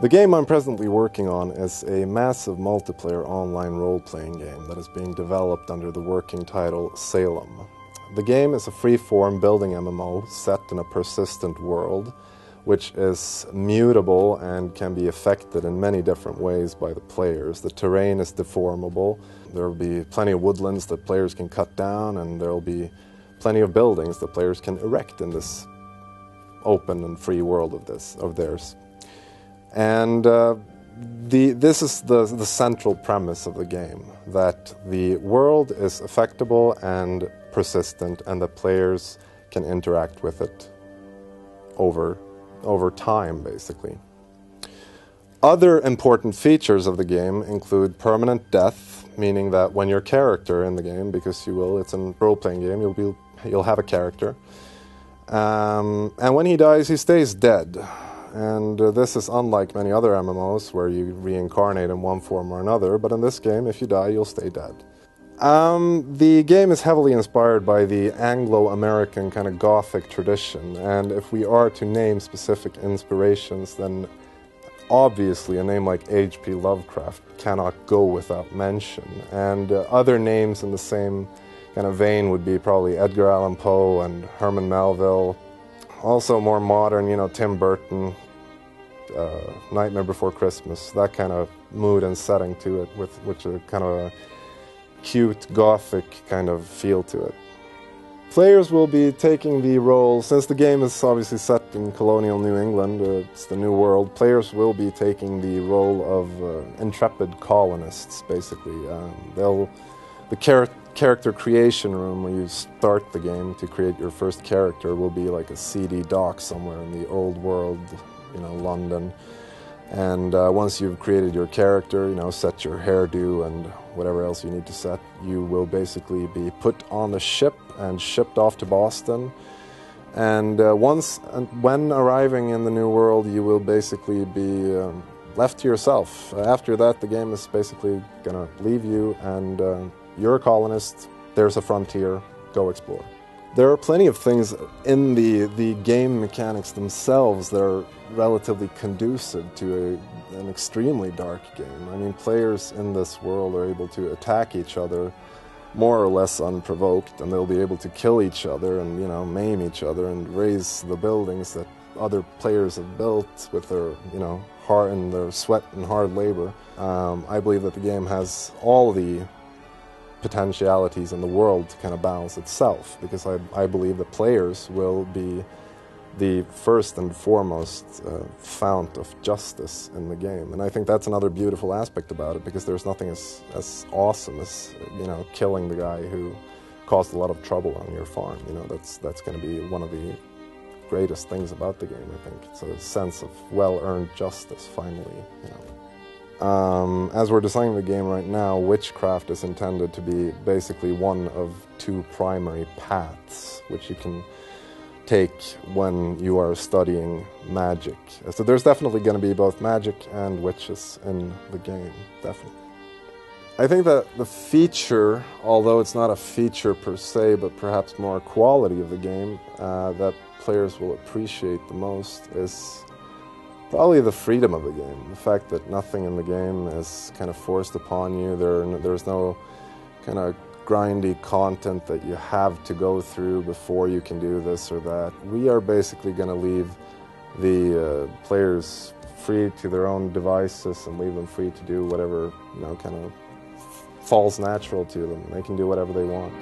The game I'm presently working on is a massive multiplayer online role-playing game that is being developed under the working title Salem. The game is a free-form building MMO set in a persistent world, which is mutable and can be affected in many different ways by the players. The terrain is deformable. There will be plenty of woodlands that players can cut down, and there will be plenty of buildings that players can erect in this open and free world of theirs. And this is the central premise of the game, that the world is affectable and persistent, and the players can interact with it over time, basically. Other important features of the game include permanent death, meaning that when your character in the game, because you will, it's a role-playing game, you'll have a character, and when he dies, he stays dead. And this is unlike many other MMOs where you reincarnate in one form or another, but in this game, if you die, you'll stay dead. The game is heavily inspired by the Anglo-American kind of Gothic tradition, and if we are to name specific inspirations, then obviously a name like H.P. Lovecraft cannot go without mention. And other names in the same kind of vein would be probably Edgar Allan Poe and Herman Melville. Also more modern, Tim Burton, Nightmare Before Christmas, that kind of mood and setting to it, which a kind of a cute, gothic kind of feel to it. Players will be taking the role, since the game is obviously set in colonial New England, it's the New World, players will be taking the role of intrepid colonists, basically. The character creation room where you start the game to create your first character will be like a seedy dock somewhere in the old world, London. And once you've created your character, set your hairdo and whatever else you need to set, you will basically be put on a ship and shipped off to Boston. And when arriving in the New World, you will basically be left to yourself. After that, the game is basically going to leave you, and you're a colonist, there's a frontier, go explore. There are plenty of things in the game mechanics themselves that are relatively conducive to an extremely dark game. I mean, players in this world are able to attack each other more or less unprovoked, and they'll be able to kill each other and, maim each other and raise the buildings that other players have built with their, and their sweat and hard labor. I believe that the game has all the potentialities in the world to kind of balance itself, because I believe that players will be the first and foremost fount of justice in the game. And I think that's another beautiful aspect about it, because there's nothing as awesome as, killing the guy who caused a lot of trouble on your farm. That's going to be one of the greatest things about the game, I think. It's a sense of well-earned justice, finally, As we're designing the game right now, witchcraft is intended to be basically one of two primary paths which you can take when you are studying magic. So there's definitely going to be both magic and witches in the game, definitely. I think that the feature, although it's not a feature per se, but perhaps more a quality of the game that players will appreciate the most is probably the freedom of the game. The fact that nothing in the game is kind of forced upon you. There's no kind of grindy content that you have to go through before you can do this or that. We are basically going to leave the players free to their own devices and leave them free to do whatever, kind of falls natural to them. They can do whatever they want.